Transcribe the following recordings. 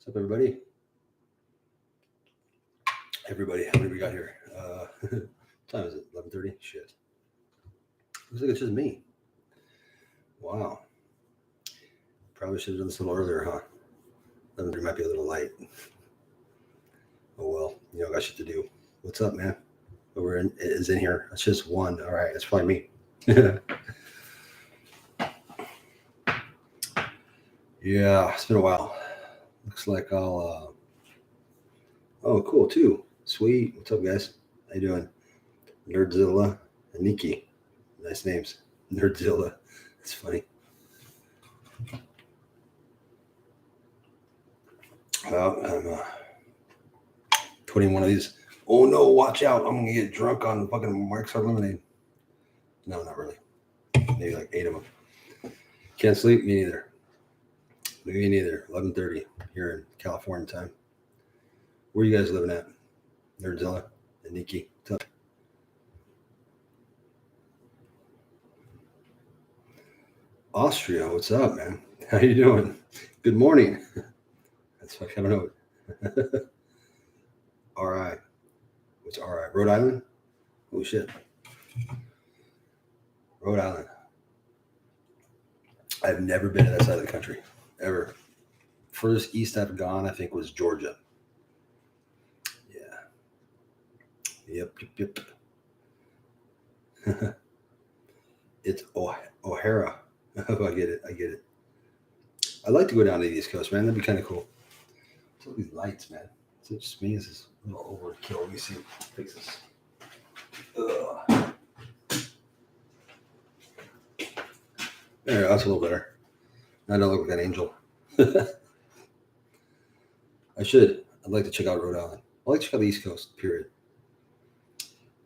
What's up, everybody? How many we got here? What time is it? 11:30? Shit. Looks like it's just me. Wow. Probably should have done this a little earlier, huh? 11:30 might be a little light. Oh well, I got shit to do. What's up, man? Is in here. It's just one. All right, it's probably me. Yeah, it's been a while. Looks like I'll. Oh, cool too. Sweet. What's up, guys? How you doing? Nerdzilla and Nikki. Nice names. Nerdzilla. It's funny. Well, I'm putting one of these. Oh no! Watch out! I'm gonna get drunk on fucking Mark's Hard Lemonade. No, not really. Maybe like 8 of them. Can't sleep. Me neither. Me neither. 11:30 here in California time. Where are you guys living at? Nerdzilla and Nikki. What's up? Austria. What's up, man? How you doing? Good morning. That's fucking note. All right. What's all right? Rhode Island? Oh shit. Rhode Island. I've never been to that side of the country. Ever. Furthest east I've gone, I think, was Georgia. Yeah. Yep. It's O'Hara. Oh, I get it. I'd like to go down to the East Coast, man. That'd be kind of cool. What's all these lights, man? Is it just me? Is this a little overkill? Let me see. Fix this. Ugh. There, that's a little better. I don't look like an angel. I should. I'd like to check out Rhode Island. I'd like to check out the East Coast, period.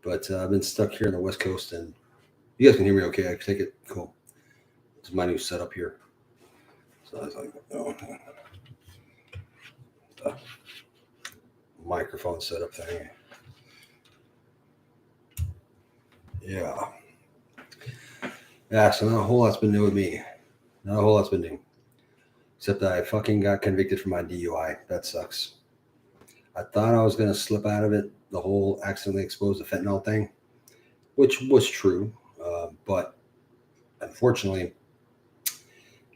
But I've been stuck here on the West Coast, and you guys can hear me okay. I can take it. Cool. It's my new setup here. So I was like, oh. The microphone setup thing. Yeah. Yeah, so not a whole lot's been new with me. Not a whole lot's been new. Except that I fucking got convicted for my DUI. That sucks. I thought I was going to slip out of it, the whole accidentally exposed to fentanyl thing, which was true. But unfortunately,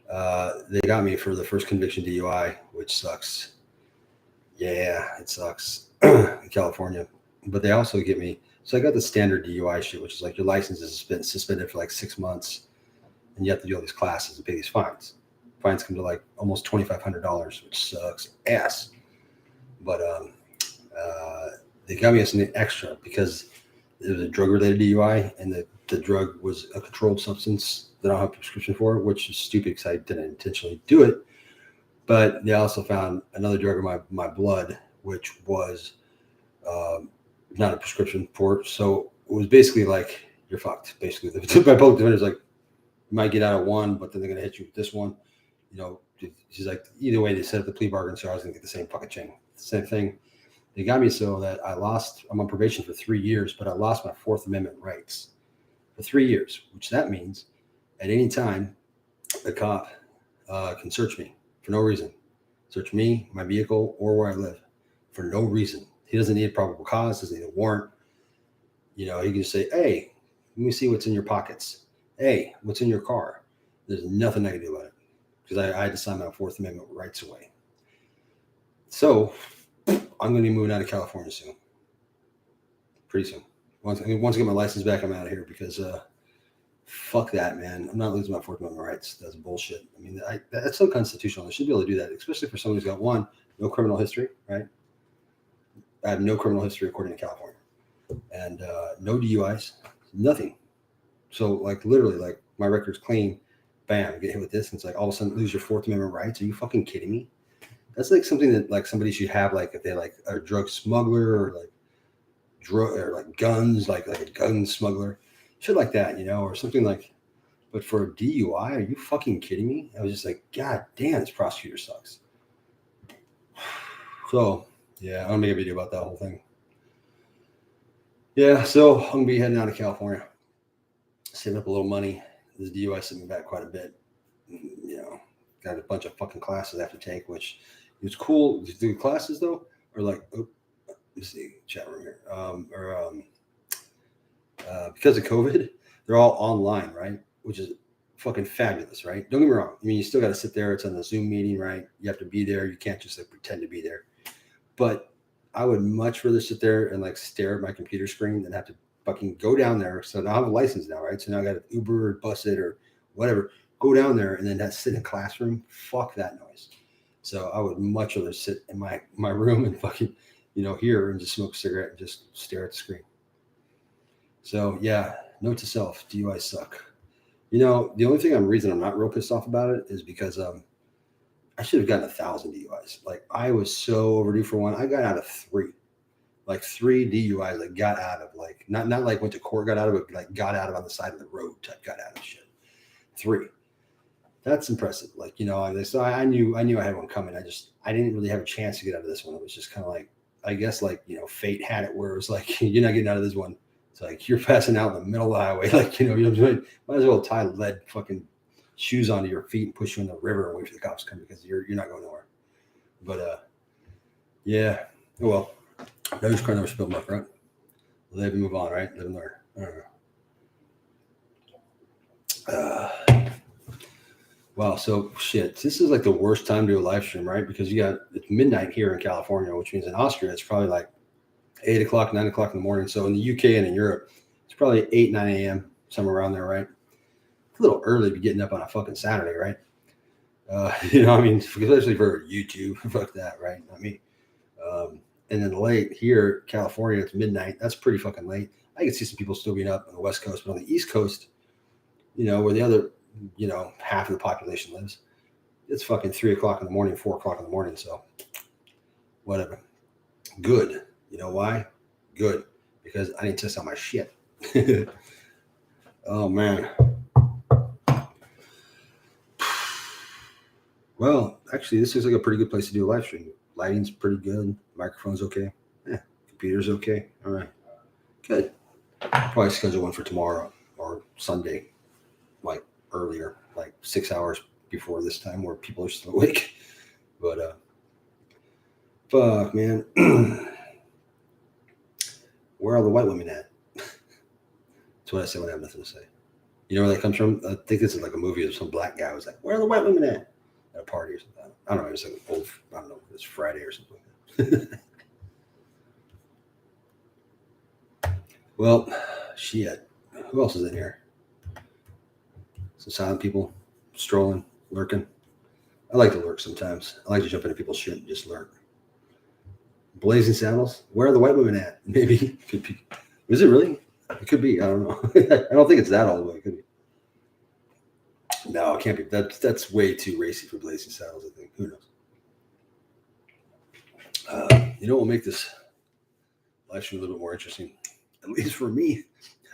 they got me for the first conviction DUI, which sucks. Yeah, it sucks in California. But they also get me. So I got the standard DUI shit, which is like your license is suspended for like 6 months, and you have to do all these classes and pay these fines. Fines come to like almost $2,500, which sucks ass. But they got me as an extra because it was a drug-related DUI, and the drug was a controlled substance that I don't have a prescription for, which is stupid because I didn't intentionally do it. But they also found another drug in my blood, which was not a prescription for it. So it was basically like, you're fucked, basically. My public defender's like, you might get out of one, but then they're going to hit you with this one. She's like, either way, they set up the plea bargain, so I was going to get the same fucking thing. Same thing. They got me so that I'm on probation for 3 years, but I lost my Fourth Amendment rights for 3 years, which that means at any time, the cop can search me for no reason. Search me, my vehicle, or where I live for no reason. He doesn't need a probable cause, doesn't need a warrant. He can just say, hey, let me see what's in your pockets. Hey, what's in your car? There's nothing I can do about it because I had to sign my Fourth Amendment rights away. So I'm going to be moving out of California soon. Pretty soon. Once I get my license back, I'm out of here because fuck that, man. I'm not losing my Fourth Amendment rights. That's bullshit. I mean, that's unconstitutional. I should be able to do that, especially for someone who's got no criminal history, right? I have no criminal history according to California, and no DUIs, nothing. So like literally, like my record's clean. Bam, get hit with this, and it's like all of a sudden lose your Fourth Amendment rights. Are you fucking kidding me? That's like something that like somebody should have, like if they like a drug smuggler or like drug or like guns, like a gun smuggler, shit like that, or something like. But for a DUI, are you fucking kidding me? I was just like, God damn, this prosecutor sucks. So yeah, I'm gonna make a video about that whole thing. Yeah, so I'm gonna be heading out of California, saving up a little money. This DUI sent me back quite a bit. Got a bunch of fucking classes I have to take, which, It's cool. The classes though are like, oh, let's see, chat room here. Because of COVID, they're all online, right? Which is fucking fabulous, right? Don't get me wrong. I mean, you still got to sit there. It's on the Zoom meeting, right? You have to be there. You can't just like pretend to be there. But I would much rather sit there and like stare at my computer screen than have to fucking go down there. So now I have a license now, right? So now I got to Uber or bus it or whatever. Go down there and then have sit in a classroom. Fuck that noise. So I would much rather sit in my room and fucking, here and just smoke a cigarette and just stare at the screen. So yeah, note to self: DUI suck. The only reason I'm not real pissed off about it is because I should have gotten 1,000 DUIs. Like I was so overdue for one. I got out of three, like three DUIs. Like got out of like not like went to court, got out of it, like got out of on the side of the road type. Got out of shit. Three. That's impressive. Like so I knew I had one coming. I didn't really have a chance to get out of this one. It was just kind of like I guess like fate had it where it was like you're not getting out of this one. It's like you're passing out in the middle of the highway. Like might as well tie lead fucking shoes onto your feet and push you in the river and wait for the cops to come because you're not going nowhere. But yeah. Oh well. Nobody's car never spilled milk, right? Live and move on, right? Live and learn. I don't know. Wow, so shit. This is like the worst time to do a live stream, right? Because it's midnight here in California, which means in Austria it's probably like 8 o'clock, 9 o'clock in the morning. So in the UK and in Europe, it's probably 8, 9 a.m., somewhere around there, right? A little early to be getting up on a fucking Saturday, right? Especially for YouTube, fuck that, right? Not me. And then late here, California, it's midnight. That's pretty fucking late. I can see some people still being up on the West Coast, but on the East Coast, where the other, half of the population lives, it's fucking 3 o'clock in the morning, 4 o'clock in the morning. So whatever. Good. You know why? Good. Because I didn't test out my shit. Oh, man. Well, actually, this is like a pretty good place to do a live stream. Lighting's pretty good. Microphone's okay. Yeah. Computer's okay. All right. Good. Probably schedule one for tomorrow or Sunday, like earlier, like 6 hours before this time where people are still awake. But, fuck, man. Where are the white women at? That's what I say when I have nothing to say. You know where that comes from? I think this is like a movie of some black guy was like, where are the white women at a party or something. I don't know. It's like old, I don't know. It's Friday or something like that. Well, shit. Who else is in here? Some silent people strolling, lurking. I like to lurk sometimes. I like to jump into people's shit and just lurk. Blazing Saddles. Where are the white women at? Maybe. Could be. Is it really? It could be. I don't know. I don't think it's that all the way. It could be. No, it can't be. That's way too racy for Blazing Saddles, I think. Who knows? You know what will make this live stream a little bit more interesting? At least for me.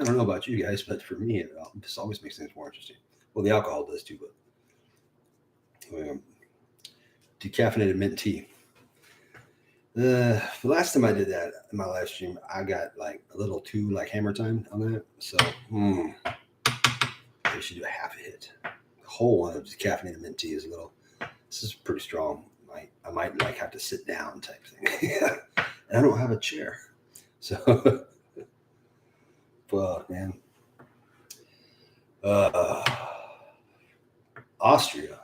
I don't know about you guys, but for me, this always makes things more interesting. Well, the alcohol does too, but decaffeinated mint tea. The last time I did that in my live stream, I got like a little too like hammer time on that. So I should do a half a hit. The whole one of decaffeinated mint tea is a little. This is pretty strong. I might like have to sit down type thing. And I don't have a chair, so fuck, man. Austria.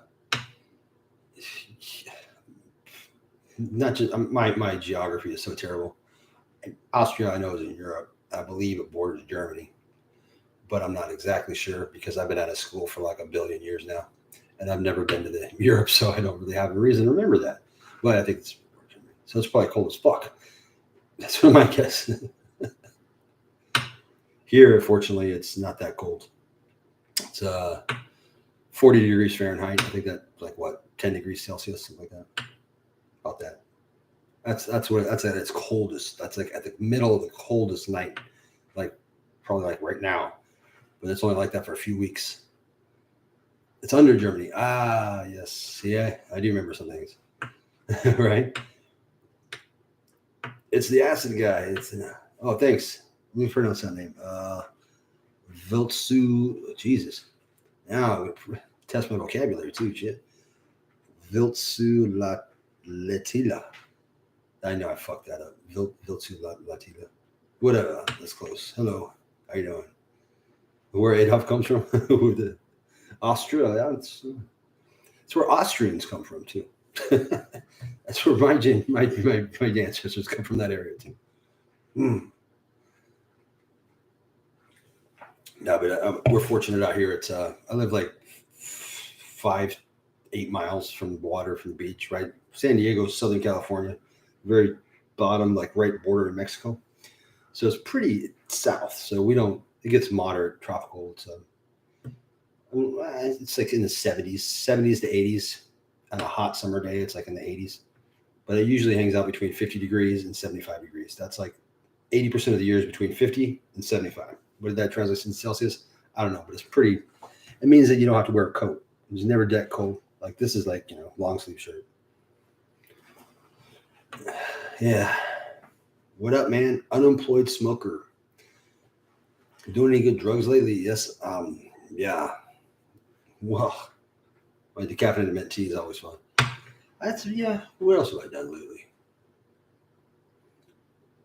Not just my geography is so terrible. Austria, I know, is in Europe. I believe it borders Germany, but I'm not exactly sure because I've been out of school for like a billion years now, and I've never been to Europe, so I don't really have a reason to remember that. But I think it's Germany, so it's probably cold as fuck. That's what I might guess. Here, fortunately, it's not that cold. It's 40 degrees Fahrenheit. I think that's like what 10 degrees Celsius, something like that. About that. That's at its coldest. That's like at the middle of the coldest night, like probably like right now. But it's only like that for a few weeks. It's under Germany. Ah, yes. Yeah, I do remember some things. Right? It's the acid guy. Oh, thanks. Let me pronounce that name. Viltsu. Jesus. Now test my vocabulary too. Shit. Viltsu Latila. I know I fucked that up. Viltu Latila. Whatever. That's close. Hello. How you doing? Where Adolf comes from? With the Austria. It's where Austrians come from too. That's where my ancestors come from, that area too. Mm. No, but we're fortunate out here. It's I live like 5-8 miles from the water, from the beach, right? San Diego, Southern California, very bottom, like right border of Mexico. So it's pretty south. So we don't. It gets moderate tropical. It's like in the 70s to 80s. On a hot summer day, it's like in the 80s. But it usually hangs out between 50 degrees and 75 degrees. That's like 80% of the year is between 50 and 75. What did that translate in Celsius? I don't know, but it's pretty. It means that you don't have to wear a coat. It's never that cold. Like this is like, long sleeve shirt. Yeah. What up, man? Unemployed smoker. Doing any good drugs lately? Yes. Yeah. Well, my decaffeinated mint tea is always fun. Yeah. What else have I done lately?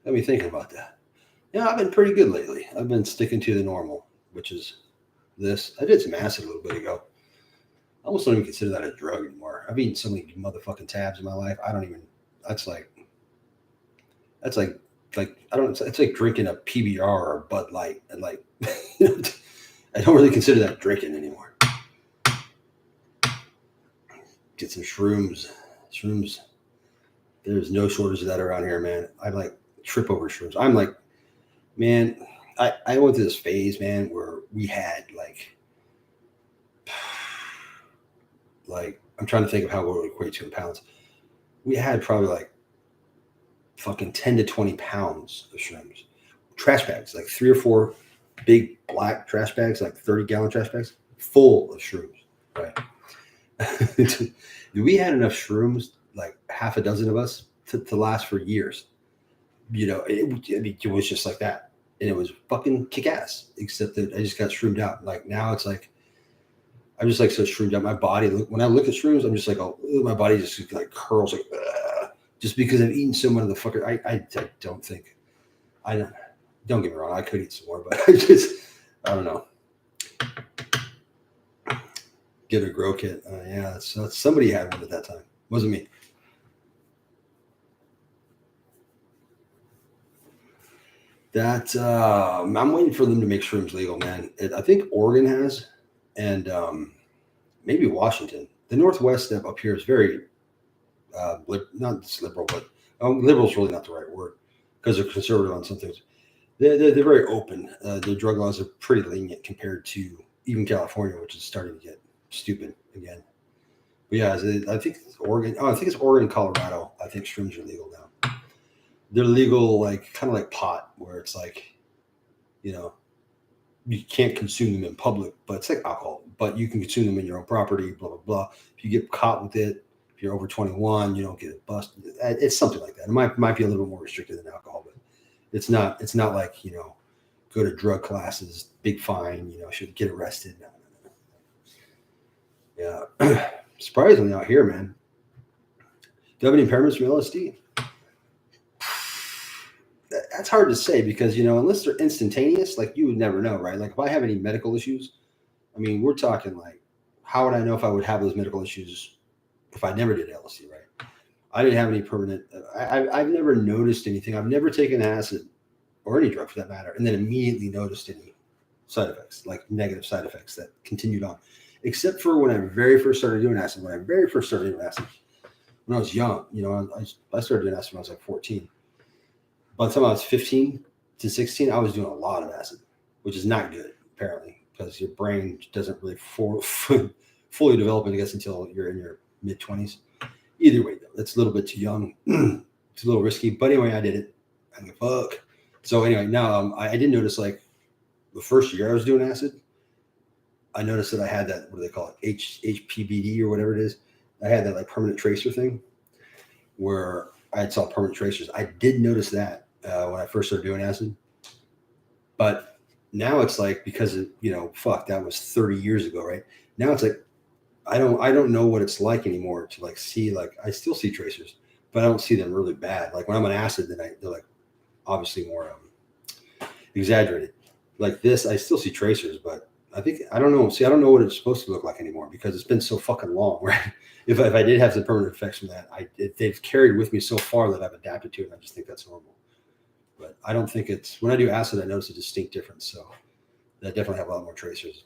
Got me thinking about that. Yeah, I've been pretty good lately. I've been sticking to the normal, which is this. I did some acid a little bit ago. I almost don't even consider that a drug anymore. I've eaten so many motherfucking tabs in my life. I don't even. That's like I don't. It's like drinking a PBR or a Bud Light, and like, I don't really consider that drinking anymore. Get some shrooms. Shrooms. There's no shortage of that around here, man. I like trip over shrooms. I'm like, man, I went through this phase, man, where we had like I'm trying to think of how it would equate to in pounds. We had probably like fucking 10 to 20 pounds of shrooms. Trash bags, like 3 or 4 big black trash bags, like 30-gallon trash bags, full of shrooms. Right. We had enough shrooms, like half a dozen of us, to last for years. It was just like that. And it was fucking kick ass, except that I just got shroomed out. Like now it's like, I'm just like so shroomed out. My body, when I look at shrooms, I'm just like, oh, my body just like curls, like, just because I've eaten so much of the fucker. I don't think, don't get me wrong, I could eat some more, but I don't know. Get a grow kit. Yeah, that's somebody had one at that time. Wasn't me. That I'm waiting for them to make shrooms legal, man. I think Oregon has, and maybe Washington. The Northwest up here is very not just liberal, but liberal is really not the right word because they're conservative on some things. They're very open. Their drug laws are pretty lenient compared to even California, which is starting to get stupid again. But yeah, I think it's Oregon. Oh, I think it's Oregon, Colorado. I think shrooms are legal now. They're legal, like kind of like pot, where it's like, you can't consume them in public, but it's like alcohol. But you can consume them in your own property. Blah blah blah. If you get caught with it, if you're over 21, you don't get it busted. It's something like that. It might be a little bit more restricted than alcohol, but it's not like go to drug classes, big fine. Should get arrested. No. Yeah, surprisingly out here, man. Do you have any impairments from LSD? That's hard to say because, unless they're instantaneous, like you would never know, right? Like if I have any medical issues, I mean, we're talking like, how would I know if I would have those medical issues if I never did LSD, right? I didn't have any permanent, I've never noticed anything. I've never taken acid or any drug for that matter, and then immediately noticed any side effects, like negative side effects that continued on, except for when I very first started doing acid. When I was young, I started doing acid when I was like 14. By the time I was 15 to 16, I was doing a lot of acid, which is not good, apparently, because your brain doesn't really fully develop, I guess, until you're in your mid-20s. Either way, though, that's a little bit too young. It's a little risky. But anyway, I did it. I think, fuck. So anyway, now I did notice, like, the first year I was doing acid, I noticed that I had that, what do they call it, HPBD or whatever it is. I had that, like, permanent tracer thing where I saw permanent tracers. I did notice that when I first started doing acid. But now it's like, because, fuck, that was 30 years ago, right? Now it's like I don't know what it's like anymore to like see, like I still see tracers, but I don't see them really bad. Like when I'm on acid, then they're like obviously more exaggerated. Like this, I still see tracers, but I don't know. See, I don't know what it's supposed to look like anymore because it's been so fucking long, right? If I did have some permanent effects from that, they've carried with me so far that I've adapted to it. And I just think that's normal. But I don't think it's when I do acid, I notice a distinct difference. So I definitely have a lot more tracers,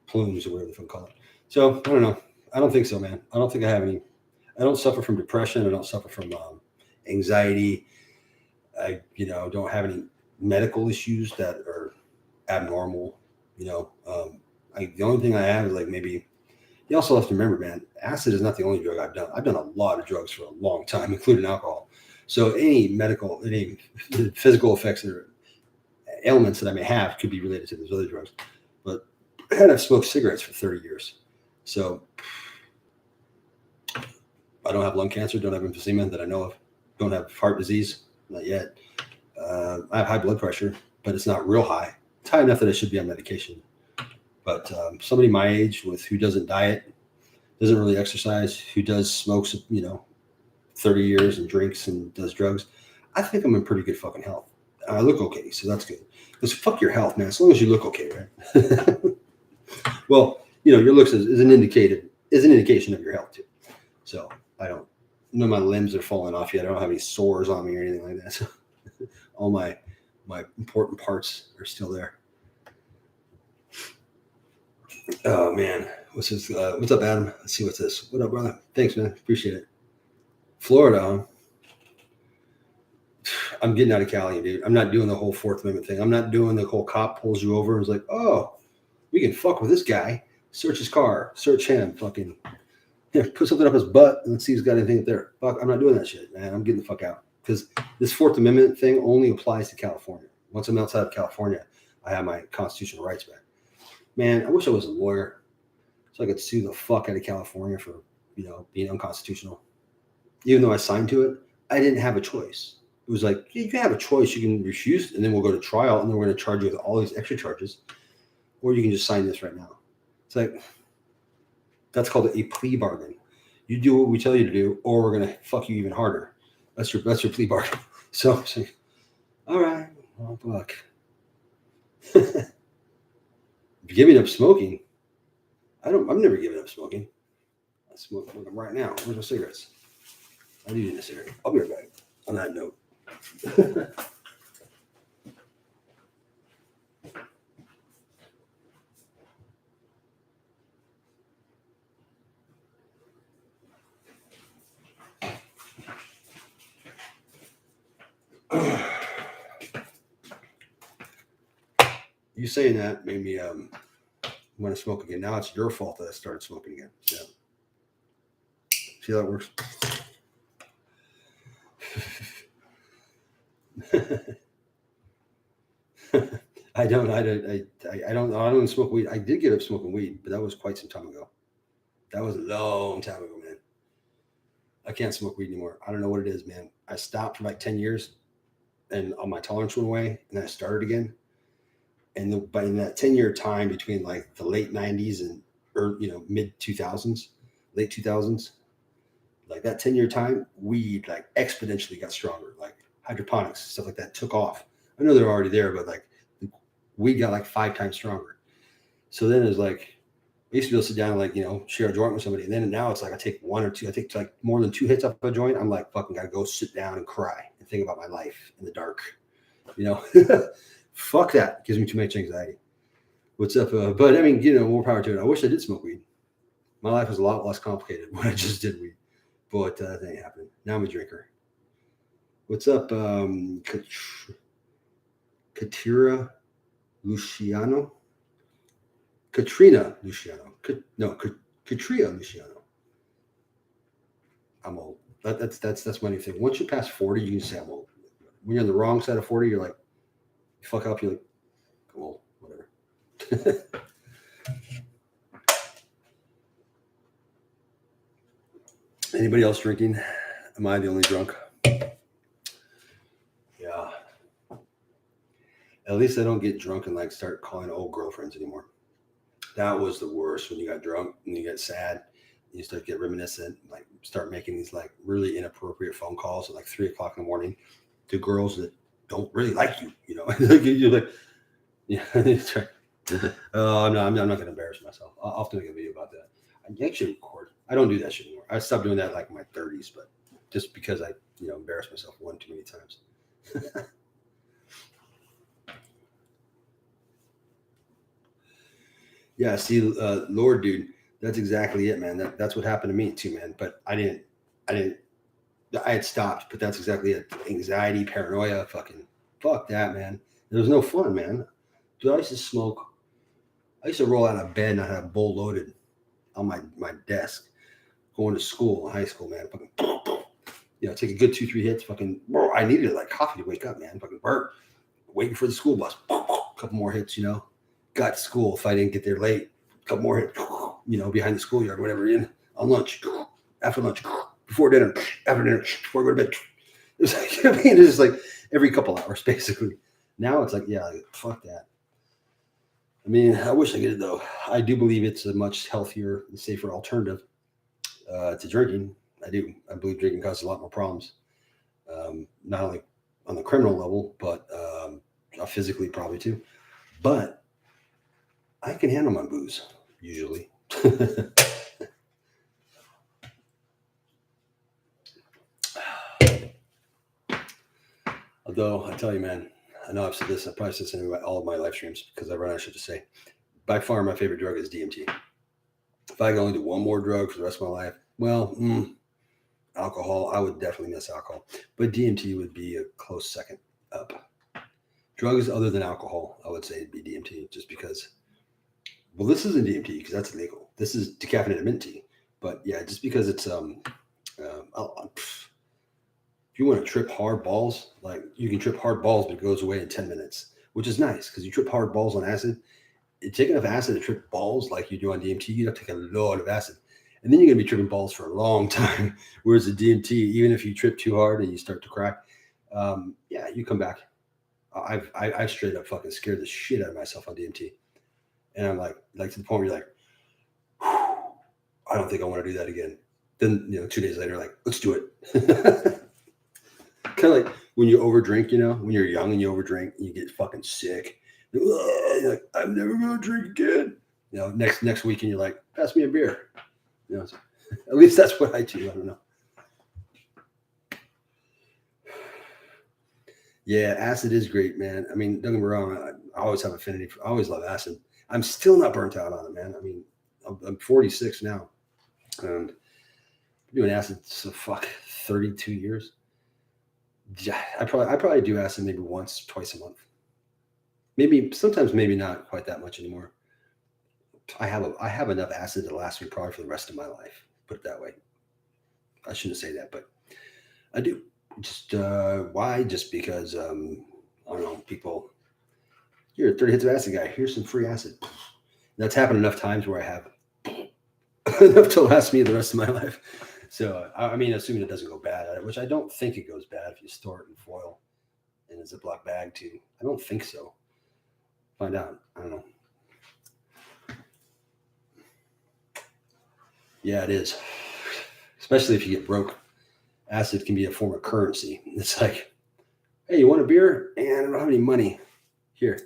plumes, or whatever the fuck call it. So I don't know. I don't think so, man. I don't think I have any. I don't suffer from depression. I don't suffer from anxiety. I don't have any medical issues that are abnormal. The only thing I have is like maybe. You also have to remember, man, acid is not the only drug I've done. I've done a lot of drugs for a long time, including alcohol. So any physical effects or ailments that I may have could be related to those other drugs. But I've smoked cigarettes for 30 years. So I don't have lung cancer, don't have emphysema that I know of, don't have heart disease, not yet. I have high blood pressure, but it's not real high. It's high enough that I should be on medication. But somebody my age who doesn't diet, doesn't really exercise, who does smokes, 30 years and drinks and does drugs, I think I'm in pretty good fucking health. I look okay, so that's good. Because fuck your health, man. As long as you look okay, right? Well, your looks is an indication of your health too. So none of my limbs are falling off yet. I don't have any sores on me or anything like that. So all my important parts are still there. Oh man, what's up, Adam? Let's see what's this. What up, brother? Thanks, man. Appreciate it. Florida, huh? I'm getting out of Cali, dude. I'm not doing the whole Fourth Amendment thing. I'm not doing the whole cop pulls you over and is like, oh, we can fuck with this guy. Search his car. Search him. Fucking put something up his butt and let's see if he's got anything up there. Fuck, I'm not doing that shit, man. I'm getting the fuck out. Because this Fourth Amendment thing only applies to California. Once I'm outside of California, I have my constitutional rights back. Man, I wish I was a lawyer so I could sue the fuck out of California for, being unconstitutional. Even though I signed to it, I didn't have a choice. It was like, you have a choice. You can refuse, and then we'll go to trial, and then we're going to charge you with all these extra charges. Or you can just sign this right now. It's like, that's called a plea bargain. You do what we tell you to do, or we're going to fuck you even harder. That's your plea bargain. So all right, well, fuck. Giving up smoking. I've never given up smoking. I smoke them right now. Where's my cigarettes? I need a cigarette. I'll be right back. On that note. You saying that made me want to smoke again. Now it's your fault that I started smoking again. Yeah. See how that works? I don't smoke weed. I did get up smoking weed, but that was quite some time ago. That was a long time ago, man. I can't smoke weed anymore. I don't know what it is, man. I stopped for like 10 years and all my tolerance went away and I started again. And but in that 10-year time between like the late 90s and mid 2000s, late 2000s, like that 10-year time, weed like exponentially got stronger. Like hydroponics, stuff like that took off. I know they're already there, but like weed got like 5 times stronger. So then it's like, I used to be able to sit down and like, share a joint with somebody. And then now it's like I take 1 or 2, I take like more than 2 hits off a joint. I'm like, fucking gotta go sit down and cry and think about my life in the dark. Fuck that. It gives me too much anxiety. What's up? But I mean, more power to it. I wish I did smoke weed. My life was a lot less complicated when I just did weed. But that ain't happening. Now I'm a drinker. What's up? Katrina Luciano. Katrina Luciano. Katrina Luciano. I'm old. That's my new thing. Once you pass 40, you can say I'm old. When you're on the wrong side of 40, you're like, you fuck up, you're like, I'm old, whatever. Anybody else drinking? Am I the only drunk? Yeah. At least I don't get drunk and like start calling old girlfriends anymore. That was the worst when you got drunk and you get sad. You start to get reminiscent, like start making these like really inappropriate phone calls at like 3 o'clock in the morning to girls that don't really like you. You know, you're like, yeah. I'm not going to embarrass myself. I'll have to make a video about that. I actually record. I don't do that shit anymore. I stopped doing that like in my 30s, but just because I, embarrassed myself one too many times. Yeah, see, Lord, dude, that's exactly it, man. That's what happened to me too, man. But I didn't, I had stopped, but that's exactly it. Anxiety, paranoia, fucking, fuck that, man. There was no fun, man. Dude, I used to smoke. I used to roll out of bed and I had a bowl loaded on my desk going to school, high school, man. Fucking, take a good 2-3 hits. Fucking, bro, I needed like coffee to wake up, man. Fucking burp. Waiting for the school bus. Couple more hits, Got to school if I didn't get there late. Couple more hits, behind the schoolyard, whatever. On lunch, after lunch, before dinner, after dinner, before I go to bed. It was like, it's just like every couple hours, basically. Now it's like, yeah, like, fuck that. I mean, I wish I could, though. I do believe it's a much healthier and safer alternative to drinking. I do. I believe drinking causes a lot more problems, not only on the criminal level, but physically probably too. But I can handle my booze usually. Although I tell you, man, I know I've said this. I probably said this in all of my live streams because I run. I should just say, by far, my favorite drug is DMT. If I could only do one more drug for the rest of my life, well, alcohol, I would definitely miss alcohol, but DMT would be a close second up. Drugs other than alcohol, I would say it'd be DMT, just because. Well, this isn't DMT because that's illegal. This is decaffeinated mint tea, but yeah, just because it's if you want to trip hard balls, like you can trip hard balls, but it goes away in 10 minutes, which is nice because you trip hard balls on acid. It take enough acid to trip balls like you do on DMT. You have to take a lot of acid. And then you're going to be tripping balls for a long time. Whereas the DMT, even if you trip too hard and you start to crack, yeah, you come back. I've straight up fucking scared the shit out of myself on DMT. And I'm like to the point where you're like, I don't think I want to do that again. Then, 2 days later, like, let's do it. Kind of like when you overdrink, when you're young and you overdrink and you get fucking sick. You're like, I'm never going to drink again. Next weekend, you're like, pass me a beer. At least that's what I do. I don't know. Yeah, acid is great, man. I mean, don't get me wrong. I always have affinity I always love acid. I'm still not burnt out on it, man. I mean, I'm 46 now, and I'm doing acid so 32 years. Yeah, I probably do acid maybe once, twice a month. Maybe sometimes, maybe not quite that much anymore. I have enough acid to last me probably for the rest of my life. Put it that way. I shouldn't say that, but I do. Just why? Just because I don't know. People, you're a 30 hits of acid guy. Here's some free acid. That's happened enough times where I have enough to last me the rest of my life. So I mean, assuming it doesn't go bad, which I don't think it goes bad if you store it in foil in a Ziploc bag too. I don't think so. Find out. I don't know. Yeah, it is. Especially if you get broke. Acid can be a form of currency. It's like, hey, you want a beer? And I don't have any money. Here.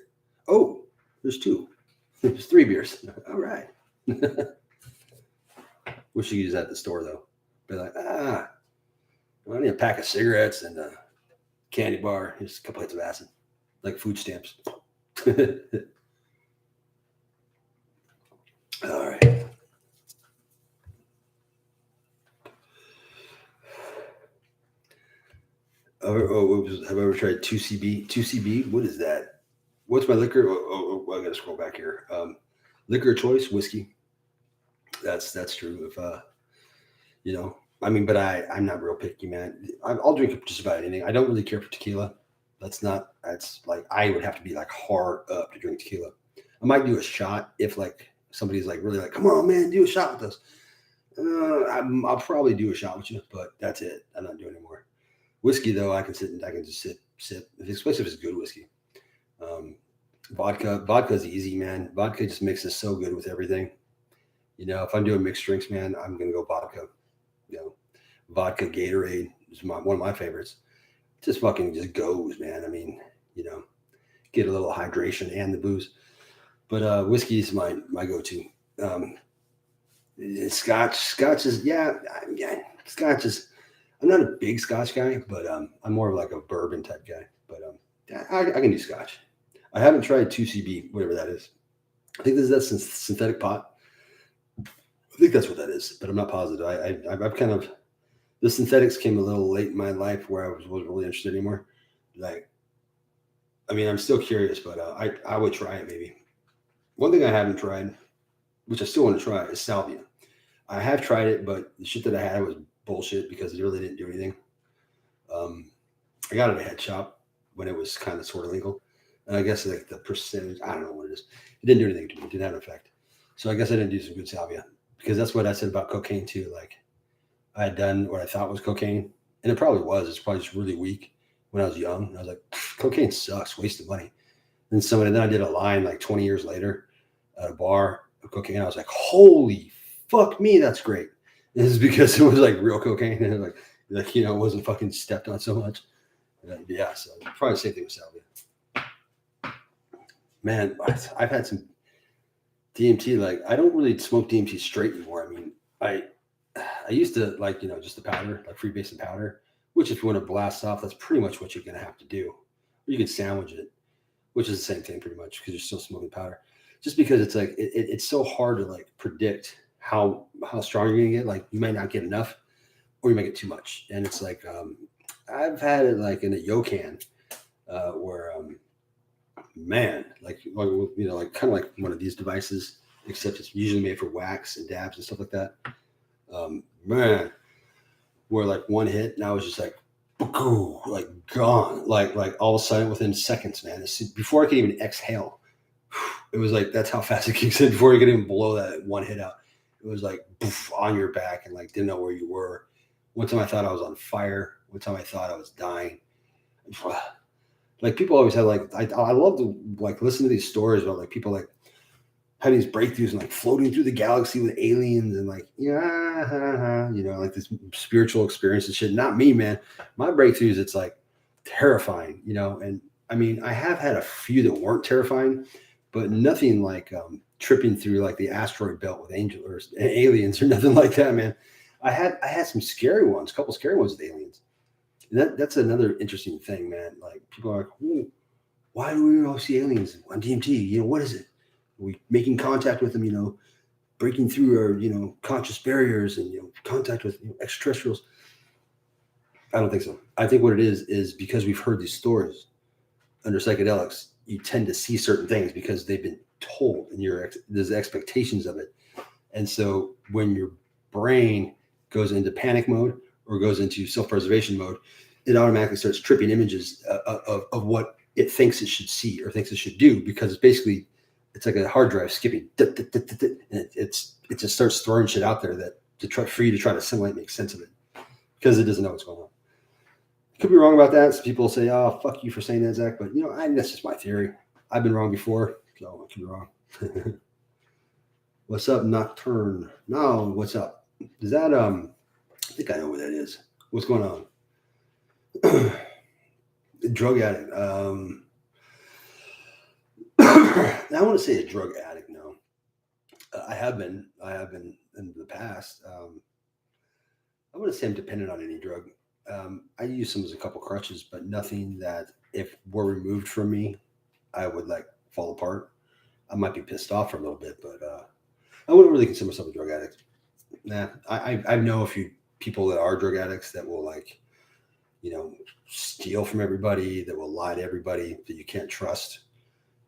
Oh, there's 2. There's 3 beers. All right. Wish you could use that at the store though. Be like, I need a pack of cigarettes and a candy bar. Here's a couple hits of acid. Like food stamps. All right. Have I ever tried 2CB? 2CB? What is that? What's my liquor? I gotta scroll back here. Liquor of choice, whiskey. That's true. If I mean, but I'm not real picky, man. I'll drink just about anything. I don't really care for tequila. That's like I would have to be like hard up to drink tequila. I might do a shot if like somebody's like really like, come on, man, do a shot with us. I'll probably do a shot with you, but that's it. I'm not doing anymore. Whiskey though, I can just sip, especially if it's good whiskey. Vodka's easy, man. Vodka just mixes so good with everything. If I'm doing mixed drinks, man, I'm gonna go vodka. You know, vodka Gatorade is one of my favorites. Just fucking just goes, man. I mean, you know, get a little hydration and the booze. But whiskey is my go-to. Um, Scotch is yeah. Scotch is. I'm not a big Scotch guy, but I'm more of like a bourbon type guy. But yeah, I can do Scotch. I haven't tried 2CB, whatever that is. I think this is that synthetic pot. I think that's what that is, but I'm not positive. I've kind of the synthetics came a little late in my life where wasn't really interested anymore. Like, I mean, I'm still curious, but I would try it maybe. One thing I haven't tried, which I still want to try, is salvia. I have tried it, but the shit that I had was bullshit because it really didn't do anything. Um, I got it at a head shop when it was kind of sort of legal, and I guess like the percentage, I don't know what it is. It didn't do anything to me. It didn't have an effect. So I guess I didn't do some good salvia because that's what I said about cocaine too. Like I had done what I thought was cocaine, and it probably was. It's probably just really weak when I was young. And I was like, cocaine sucks, waste of money. And then I did a line like 20 years later at a bar of cocaine. I was like, holy fuck me, that's great. And this is because it was like real cocaine, and it wasn't fucking stepped on so much. Yeah, so probably the same thing with salvia. Man, I've had some DMT. Like I don't really smoke DMT straight anymore. I mean, I used to like just the powder, like freebase powder, which if you want to blast off, that's pretty much what you're gonna have to do. Or you can sandwich it, which is the same thing pretty much because you're still smoking powder. Just because it's like it's so hard to like predict how strong you're gonna get. Like you might not get enough, or you might get too much. And it's like I've had it like in a Yokan, where man, like kind of like one of these devices, except it's usually made for wax and dabs and stuff like that. Man, where like one hit and I was just like, like gone, like all of a sudden within seconds, man. Before I could even exhale, it was like that's how fast it kicks in. Before you could even blow that one hit out, it was like poof, on your back and like didn't know where you were. One time I thought I was on fire. One time I thought I was dying. Like people always have like I love to like listen to these stories about like people like having these breakthroughs and like floating through the galaxy with aliens and like like this spiritual experience and shit. Not me, man. My breakthroughs, it's like terrifying, and I mean I have had a few that weren't terrifying, but nothing like tripping through like the asteroid belt with angels or aliens or nothing like that, man. I had some scary ones, a couple scary ones with aliens. And that's another interesting thing, man. Like people are like, why do we all see aliens on DMT? What is it? Are we making contact with them, breaking through our, conscious barriers and, contact with extraterrestrials? I don't think so. I think what it is because we've heard these stories under psychedelics, you tend to see certain things because they've been told and there's expectations of it. And so when your brain goes into panic mode or goes into self-preservation mode, it automatically starts tripping images of what it thinks it should see or thinks it should do because it's like a hard drive skipping. And it just starts throwing shit out there for you to try to assimilate, make sense of it because it doesn't know what's going on. Could be wrong about that. Some people say, "Oh, fuck you for saying that, Zach," but that's just my theory. I've been wrong before, so I could be wrong. What's up, Nocturne? No, what's up? Is that I think I know what that is. What's going on? Drug addict. I want to say a drug addict. No, I have been in the past. I wouldn't say I'm dependent on any drug. I use them as a couple crutches, but nothing that if were removed from me, I would like fall apart. I might be pissed off for a little bit, but I wouldn't really consider myself a drug addict. Nah, I know a few people that are drug addicts that will like, steal from everybody, that will lie to everybody, that you can't trust.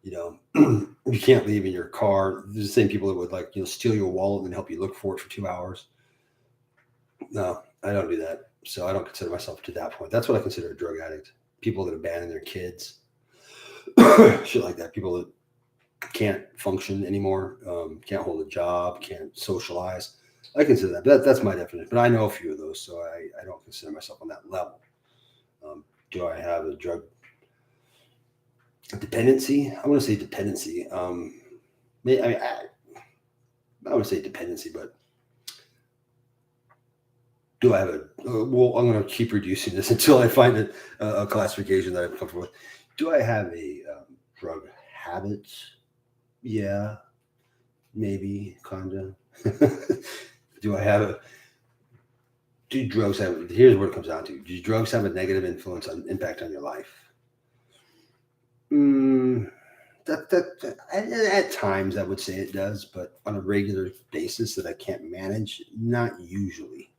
You can't leave in your car. There's the same people that would like, steal your wallet and help you look for it for 2 hours. No, I don't do that. So I don't consider myself to that point. That's what I consider a drug addict. People that abandon their kids, shit like that. People that can't function anymore, can't hold a job, can't socialize. I consider that. But that's my definition. But I know a few of those, so I don't consider myself on that level. Do I have a drug Dependency. I want to say dependency. I would say dependency, but do I have a? Well, I'm going to keep reducing this until I find a classification that I'm comfortable with. Do I have a drug habit? Yeah, maybe, kinda. Do I have a? Do drugs have? Here's what it comes down to: do drugs have a negative impact on your life? Mm, at times I would say it does, but on a regular basis that I can't manage, not usually.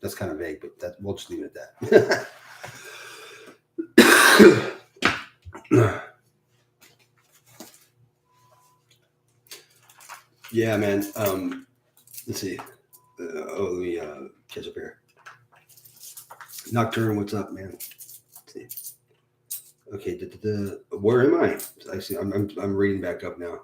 That's kind of vague, but we'll just leave it at that. Yeah, man. Let's see. Let me catch up here. Nocturne, what's up, man? Let's see. Okay, where am I? I see. I'm reading back up now.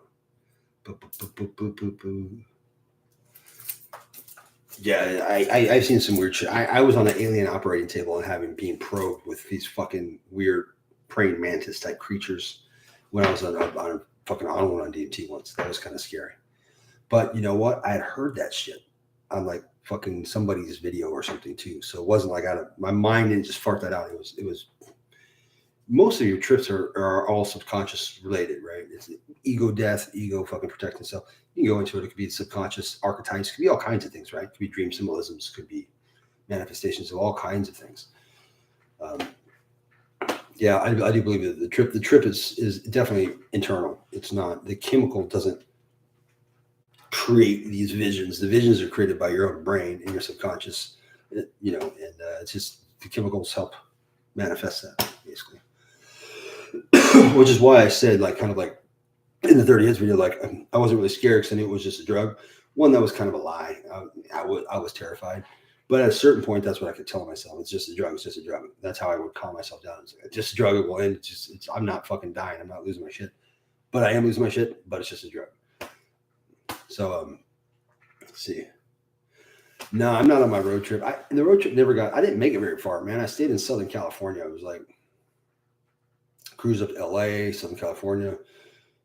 Yeah, I've seen some weird shit. I was on an alien operating table and being probed with these fucking weird praying mantis type creatures when I was on a fucking on one on DMT once. That was kind of scary. But you know what? I had heard that shit on like fucking somebody's video or something too. So it wasn't like my mind didn't just fart that out. It was most of your trips are all subconscious related, right? It's ego death, ego fucking protecting self. You can go into it. It could be subconscious archetypes. It could be all kinds of things, right? It could be dream symbolisms. It could be manifestations of all kinds of things. Yeah, I do believe that the trip is definitely internal. It's not, the chemical doesn't create these visions. The visions are created by your own brain and your subconscious, and it's just the chemicals help manifest that basically. Which is why I said, like, kind of like in the 30 Hits video, like I wasn't really scared because I knew it was just a drug. One, that was kind of a lie. I was terrified. But at a certain point, that's what I could tell myself. It's just a drug. It's just a drug. That's how I would calm myself down. It's like, just a drug. It will end. I'm not fucking dying. I'm not losing my shit. But I am losing my shit. But it's just a drug. So let's see. No, I'm not on my road trip. The road trip I didn't make it very far, man. I stayed in Southern California. I was like, cruise up to LA, Southern California,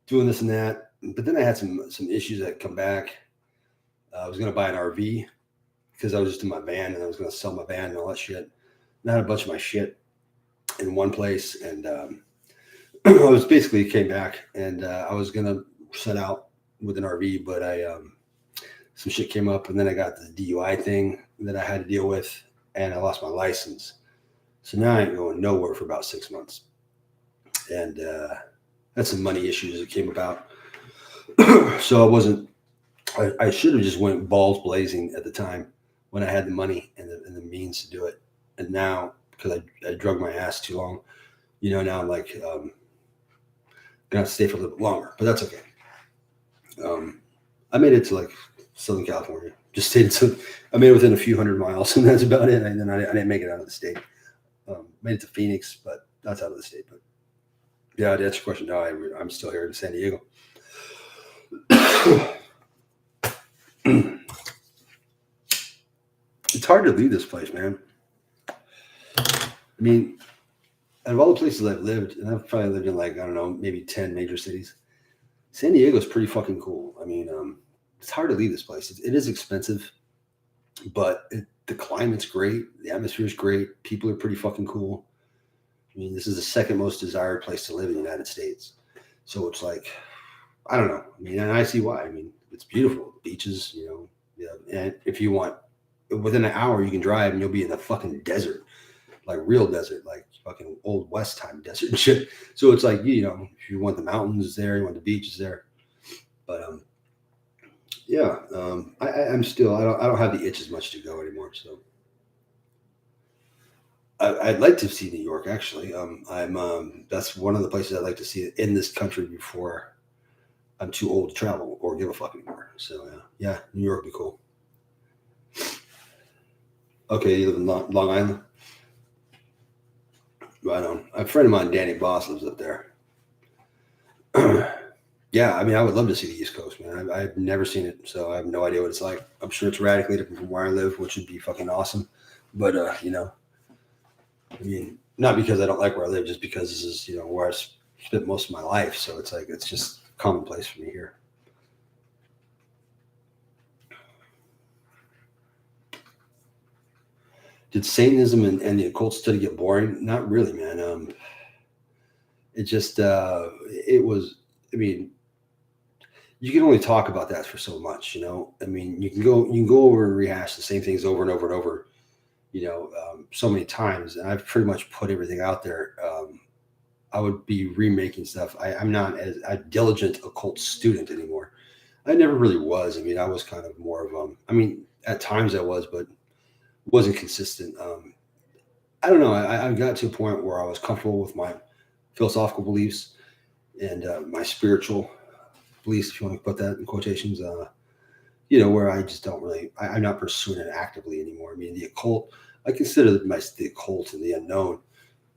doing this and that. But then I had some issues that come back. I was going to buy an RV because I was just in my van and I was going to sell my van and all that shit. And I had a bunch of my shit in one place. And I was basically came back and I was going to set out with an RV, but some shit came up and then I got the DUI thing that I had to deal with and I lost my license. So now I ain't going nowhere for about 6 months. And had some money issues that came about. So I should have just went balls blazing at the time when I had the money and the means to do it. And now, because I drug my ass too long, now I'm like, gonna have to stay for a little bit longer, but that's okay. I made it to like Southern California, just stayed I made it within a few hundred miles and that's about it. And then I didn't make it out of the state. Made it to Phoenix, but that's out of the state. But yeah, to answer your question, no, I'm still here in San Diego. It's hard to leave this place, man. I mean, out of all the places I've lived, and I've probably lived in like, I don't know, maybe 10 major cities, San Diego is pretty fucking cool. I mean, it's hard to leave this place. It is expensive, but the climate's great. The atmosphere's great. People are pretty fucking cool. I mean, this is the second most desired place to live in the United States. So it's like, I don't know. I mean, and I see why. I mean, it's beautiful. Beaches, and if you want, within an hour you can drive and you'll be in the fucking desert, like real desert, like fucking old West time desert and shit. So it's like, if you want the mountains there, you want the beaches there. But yeah, I'm still, I don't have the itch as much to go anymore. So I'd like to see New York, actually. That's one of the places I'd like to see in this country before I'm too old to travel or give a fuck anymore. So yeah, New York would be cool. Okay, you live in Long Island? Right on. A friend of mine, Danny Boss, lives up there. Yeah, I mean, I would love to see the East Coast, man. I've never seen it, so I have no idea what it's like. I'm sure it's radically different from where I live, which would be fucking awesome. But, I mean, not because I don't like where I live, just because this is, where I spent most of my life. So it's like, it's just commonplace for me here. Did Satanism and the occult study get boring? Not really, man. It just, it was, I mean, you can only talk about that for so much, I mean, you can go over and rehash the same things over and over and over, so many times. And I've pretty much put everything out there. I would be remaking stuff. I'm not as a diligent occult student anymore. I never really was. I mean, I was kind of more of, I mean, at times I was, but wasn't consistent. I don't know. I got to a point where I was comfortable with my philosophical beliefs and my spiritual beliefs, if you want to put that in quotations, where I just don't really, I'm not pursuing it actively anymore. I mean, the occult, I consider the occult and the unknown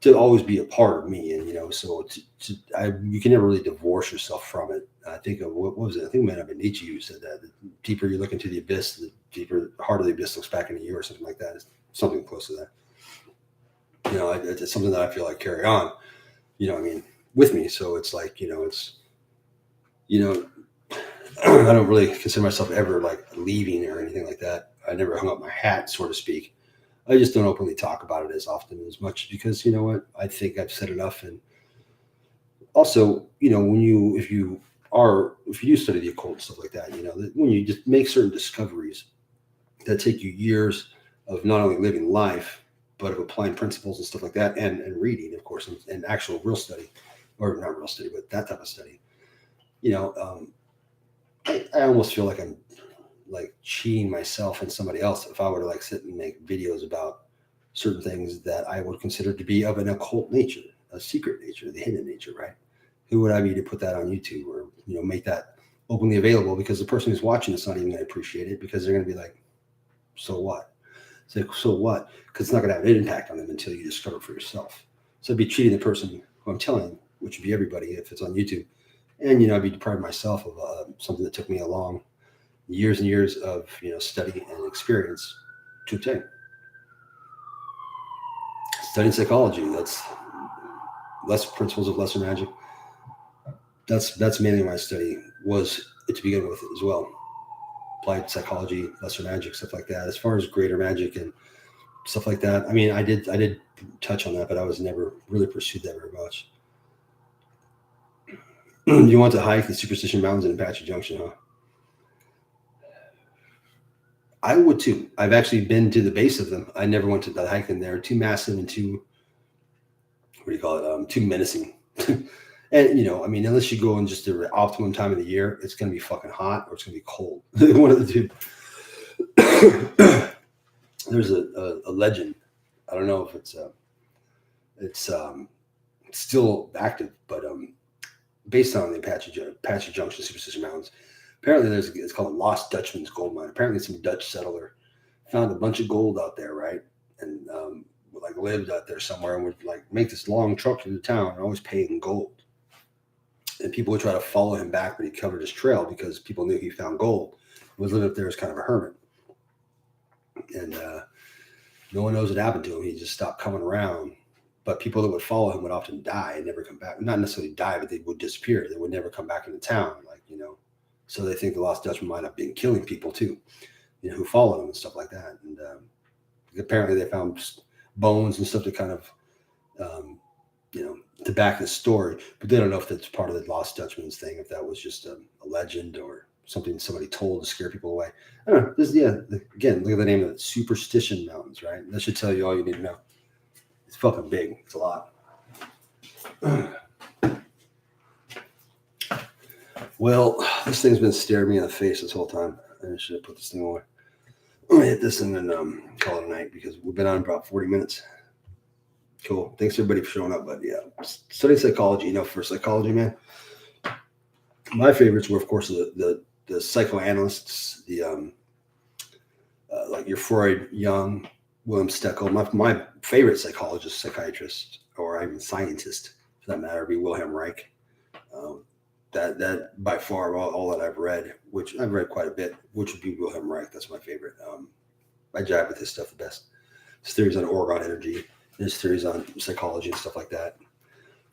to always be a part of me. And, so you can never really divorce yourself from it. I think of, what was it? I think it might have been Nietzsche who said that the deeper you look into the abyss, the deeper, heart of the abyss looks back into you, or something like that. It's something close to that. It's something that I feel like carry on, I mean, with me. So it's like, it's, I don't really consider myself ever like leaving or anything like that. I never hung up my hat, so to speak. I just don't openly talk about it as often as much because, you know what, I think I've said enough. And also, if you do study the occult and stuff like that, when you just make certain discoveries that take you years of not only living life, but of applying principles and stuff like that, and reading, of course, and actual real study, or not real study, but that type of study, I almost feel like I'm like cheating myself and somebody else if I were to like sit and make videos about certain things that I would consider to be of an occult nature, a secret nature, the hidden nature, right? Who would I be to put that on YouTube or, make that openly available? Because the person who's watching it's not even going to appreciate it, because they're going to be like, so what? It's like, so what? Because it's not going to have an impact on them until you discover it for yourself. So I'd be cheating the person who I'm telling, which would be everybody if it's on YouTube. And, I'd be depriving myself of something that took me a long years and years of, study and experience to obtain. Studying psychology, that's less principles of lesser magic. That's mainly my study was to begin with as well. Applied psychology, lesser magic, stuff like that. As far as greater magic and stuff like that, I mean, I did touch on that, but I was never really pursued that very much. You want to hike the Superstition Mountains in Apache Junction, huh? I would too. I've actually been to the base of them. I never went to the hike in there. Too massive and too, what do you call it? Too menacing. And, I mean, unless you go in just the optimum time of the year, it's going to be fucking hot or it's going to be cold. One of the two. There's a legend. I don't know if it's still active, but based on the Apache Junction Superstition Mountains, apparently it's called a Lost Dutchman's gold mine. Apparently some Dutch settler found a bunch of gold out there, right? And like lived out there somewhere and would like make this long truck to the town and always pay in gold. And people would try to follow him back, but he covered his trail because people knew he found gold. He was living up there as kind of a hermit. And no one knows what happened to him. He just stopped coming around. But people that would follow him would often die and never come back. Not necessarily die, but they would disappear. They would never come back into town. So they think the Lost Dutchman might have been killing people too, who followed him and stuff like that. And apparently they found bones and stuff to kind of, to back the story. But they don't know if that's part of the Lost Dutchman's thing, if that was just a legend or something somebody told to scare people away. I don't know. Again, look at the name of it, Superstition Mountains, right? That should tell you all you need to know. It's fucking big. It's a lot. Well, this thing's been staring me in the face this whole time. I should have put this thing away. I'm gonna hit this and then call it a night because we've been on about 40 minutes. Cool. Thanks everybody for showing up. But yeah, studying psychology. For psychology, man, my favorites were, of course, the psychoanalysts, the like your Freud, Jung, William Steckel. My favorite psychologist, psychiatrist, or even scientist, for that matter, would be Wilhelm Reich. That by far all that I've read, which I've read quite a bit, which would be Wilhelm Reich. That's my favorite. I jive with his stuff the best. His theories on orgone energy, his theories on psychology and stuff like that.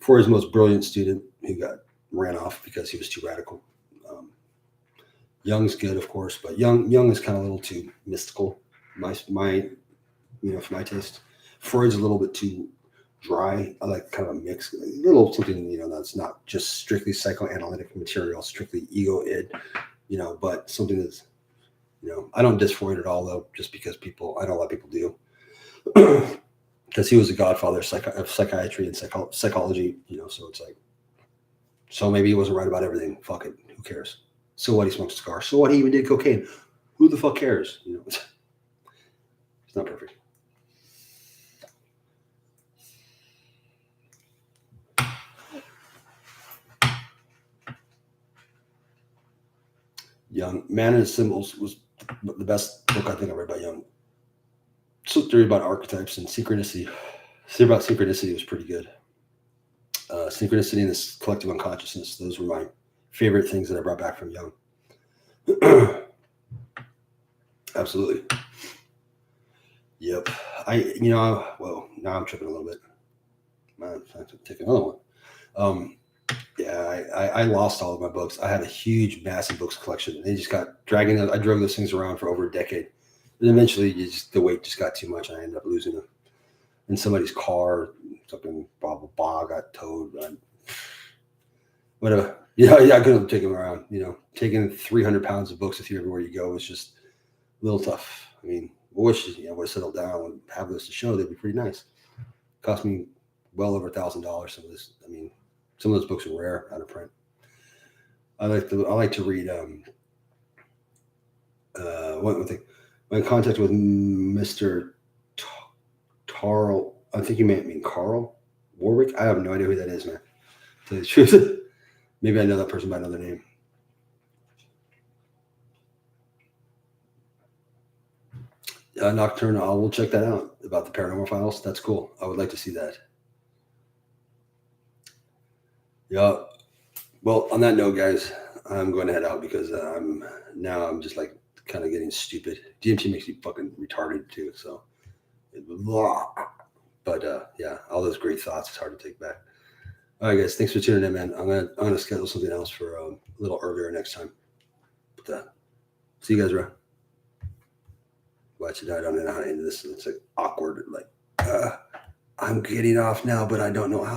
Freud's most brilliant student who ran off because he was too radical. Jung's good, of course, but Jung is kind of a little too mystical. My for my taste. Freud's a little bit too dry. I like kind of a mix, a little something that's not just strictly psychoanalytic material, strictly ego id, but something that's I don't diss Freud at all though, just because I know a lot of people do, because he was the godfather of psychiatry and psychology. So it's like, so maybe he wasn't right about everything. Fuck it, who cares? So what? He smoked cigars. So what? He even did cocaine. Who the fuck cares? It's not perfect. Jung, Man and His Symbols was the best book I think I read by Jung. So theory about archetypes and synchronicity. Theory about synchronicity was pretty good. Synchronicity and this collective unconsciousness. Those were my favorite things that I brought back from Jung. Absolutely. Yep. Well, now I'm tripping a little bit. I have to take another one. I lost all of my books. I had a huge, massive books collection. They just got dragging. I drug those things around for over a decade. And eventually, the weight just got too much. And I ended up losing them in somebody's car. Something, blah, blah, blah, got towed. Whatever. I couldn't take them around. Taking 300 pounds of books with you everywhere you go was just a little tough. I mean, I wish I would have settled down and have those to show. They'd be pretty nice. Cost me well over $1,000. Some of this. I mean, some of those books are rare, out of print. I like to read. One thing. My contact with Mr. Tarl. I think you may mean Carl Warwick. I have no idea who that is, man. To tell you the truth, maybe I know that person by another name. Nocturnal. We'll check that out about the Paranormal Files. That's cool. I would like to see that. Yeah. Well, on that note, guys, I'm going to head out because I'm just like kind of getting stupid. DMT makes me fucking retarded too. So, but yeah, all those great thoughts. It's hard to take back. All right, guys, thanks for tuning in, man. I'm gonna schedule something else for a little earlier next time. But see you guys around. Watch it. I don't know how to end this. It's like awkward. Like I'm getting off now, but I don't know how.